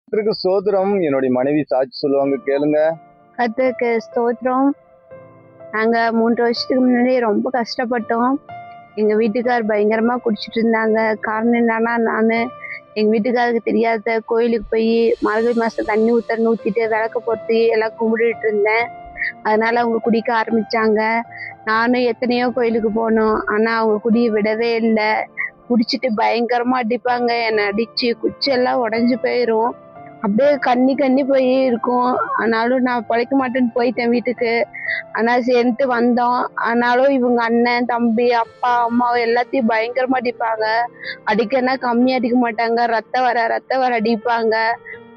கர்த்தருக்கு ஸ்தோத்திரம். என்னுடைய மனைவி சாட்சி சொல்லுவாங்க, கேளுங்க. கர்த்தருக்கு ஸ்தோத்திரம். நாங்க 3 வருஷத்துக்கு முன்னாடி ரொம்ப கஷ்டப்பட்டோம். எங்க வீட்டுக்கார் பயங்கரமா குடிச்சிட்டு இருந்தாங்க. காரணம் என்னன்னா, நானு எங்க வீட்டுக்காருக்கு தெரியாத கோயிலுக்கு போய் மார்கழி மாசம் தண்ணி ஊத்திட்டு விளக்கு பொருத்தி எல்லாம் கும்பிட்டுட்டு இருந்தேன். அதனால அவங்க குடிக்க ஆரம்பிச்சாங்க. நானும் எத்தனையோ கோயிலுக்கு போனோம். ஆனா அவங்க குடிய விடவே இல்லை. குடிச்சிட்டு பயங்கரமா அடிப்பாங்க. என்னை அடிச்சு குச்செல்லாம் உடைஞ்சு போயிரும். அப்படியே கண்ணி போய் இருக்கும். ஆனாலும் நான் பிழைக்க மாட்டேன்னு போயிட்டேன் வீட்டுக்கு. ஆனா சரின்ட்டு வந்தோம். ஆனாலும் இவங்க அண்ணன், தம்பி, அப்பா, அம்மா எல்லாத்தையும் பயங்கரமா அடிப்பாங்க. அடிக்கன்னா கம்மியா அடிக்க மாட்டாங்க. ரத்த வர அடிப்பாங்க.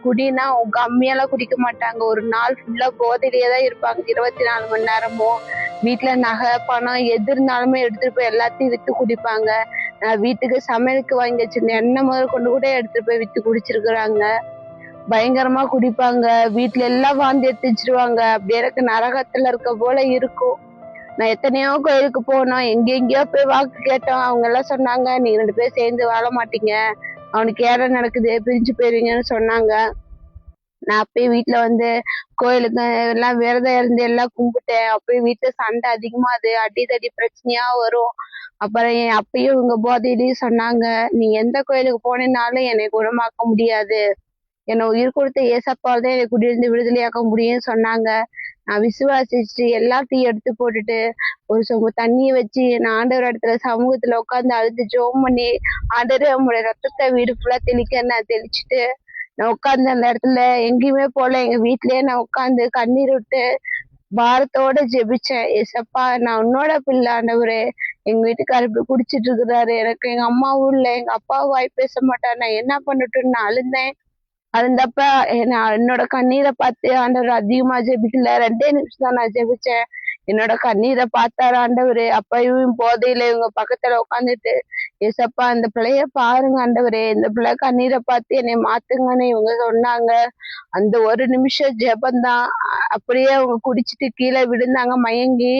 குடினா கம்மியெல்லாம் குடிக்க மாட்டாங்க. ஒரு நாள் ஃபுல்லா போதையிலேயே தான் இருப்பாங்க, 24 மணி நேரமும். வீட்டுல நகை பணம் எது இருந்தாலுமே எடுத்துட்டு போய் எல்லாத்தையும் வித்து குடிப்பாங்க. வீட்டுக்கு சமையலுக்கு வாங்கி வச்சிருந்த எண்ணெய் முதல் கொண்டு கூட எடுத்துட்டு போய் வித்து குடிச்சிருக்கிறாங்க. பயங்கரமா குடிப்பாங்க. வீட்டுல எல்லாம் வாந்தி எடுத்து வச்சிருவாங்க. அப்படியே எனக்கு நரகத்துல இருக்க போல இருக்கும். நான் எத்தனையோ கோயிலுக்கு போனோம், எங்கெங்கயோ போய் வாக்கு கேட்டோம். அவங்க எல்லாம் சொன்னாங்க, நீங்க 2 பேரும் சேர்ந்து வாழ மாட்டீங்க, அவனுக்கு ஏற நடக்குது, பிரிஞ்சு போயிருவீங்கன்னு சொன்னாங்க. நான் அப்பயே வீட்டுல வந்து கோயிலுக்கு எல்லாம் விரதம் இருந்து எல்லாம் கும்பிட்டேன். அப்பயும் வீட்டுல சண்டை அதிகமாகுது, அடிதடி பிரச்சனையா வரும். அப்புறம் அப்பயும் இவங்க போதையிலயும் சொன்னாங்க, நீ எந்த கோயிலுக்கு போனேன்னாலும் என்னை குணமாக்க முடியாது, என்னை உயிர் கொடுத்த ஏசப்பால் தான் என்னை குடியிருந்து விடுதலையாக்க முடியும்னு சொன்னாங்க. நான் விசுவாசிச்சு எல்லாத்தையும் எடுத்து போட்டுட்டு ஒரு சொம்பு தண்ணியை வச்சு நான் ஆண்டவர் இடத்துல சமூகத்துல உட்காந்து அழுது ஜோம் பண்ணி, ஆண்டவர் நம்மளுடைய ரத்தத்தை வீடு ஃபுல்லா தெளிக்க நான் தெளிச்சுட்டு நான் உட்காந்து அந்த இடத்துல எங்கேயுமே போல, எங்க வீட்லயே நான் உட்காந்து கண்ணீர் விட்டு பாரத்தோட ஜெபிச்சேன். ஏசப்பா, நான் உன்னோட பிள்ளை ஆண்டவரே. எங்க வீட்டுக்காரர் இப்படி குடிச்சிட்டு இருக்கிறாரு, எனக்கு எங்க அம்மாவும் இல்லை, எங்க அப்பாவும் வாய் பேச மாட்டார், நான் என்ன பண்ணட்டும்னு நான் அழுந்தேன். அழுந்தப்ப என்னோட கண்ணீரை பார்த்து ஆண்டவர் அதிகமா ஜெபிக்கல, 2 நிமிஷம் தான் நான் ஜெபிச்சேன். என்னோட கண்ணீரை பார்த்தாரு ஆண்டவரு. அப்பயும் போதையில இவங்க பக்கத்துல உட்காந்துட்டு, ஏசப்பா இந்த பிள்ளைய பாருங்க ஆண்டவரே, இந்த பிள்ளை கண்ணீரை பார்த்து என்னை மாத்துங்கன்னு இவங்க சொன்னாங்க. அந்த ஒரு நிமிஷம் ஜெபந்தான். அப்படியே அவங்க குடிச்சிட்டு கீழே விழுந்தாங்க மயங்கி.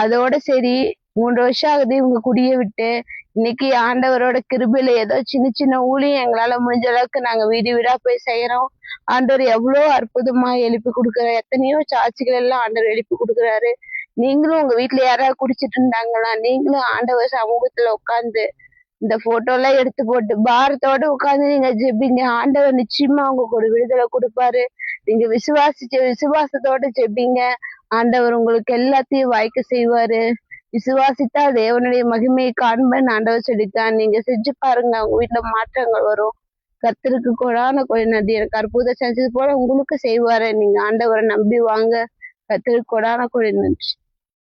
அதோட சரி, 3 வருஷம் ஆகுது இவங்க குடிய விட்டு. இன்னைக்கு ஆண்டவரோட கிருபையில ஏதோ சின்ன சின்ன ஊழியம் எங்களால முடிஞ்ச அளவுக்கு நாங்க வீடு வீடா போய் செய்யறோம். ஆண்டவர் எவ்வளவு அற்புதமா எழுப்பி கொடுக்குறாரு. எத்தனையோ சாட்சிகள் எல்லாம் ஆண்டவர் எழுப்பி கொடுக்குறாரு. நீங்களும் உங்க வீட்டுல யாராவது குடிச்சிட்டு இருந்தாங்களா? நீங்களும் ஆண்டவர் சமூகத்துல உட்கார்ந்து இந்த போட்டோ எல்லாம் எடுத்து போட்டு பாரத்தோட உட்கார்ந்து நீங்க ஜெபிங்க. ஆண்டவர் நிச்சயமா உங்களுக்கு ஒரு விடுதலை கொடுப்பாரு. நீங்க விசுவாசத்தோட ஜெபிங்க. ஆண்டவர் உங்களுக்கு எல்லாத்தையும் வாய்க்க செய்வாரு. விசுவாசித்தா தேவனுடைய மகிமையை காண்பேன்னு ஆண்டவர் சொல்லித்தான். நீங்க செஞ்சு பாருங்க, உங்க வீட்டுல மாற்றங்கள் வரும். கர்த்தருக்கு கொடான கொடி நன்றி. எனக்கு அற்புதம் செஞ்சது போல உங்களுக்கு செய்வாரு. நீங்க ஆண்டவரை நம்பி வாங்க. கர்த்தருக்கு கொடான கொடி நன்றி.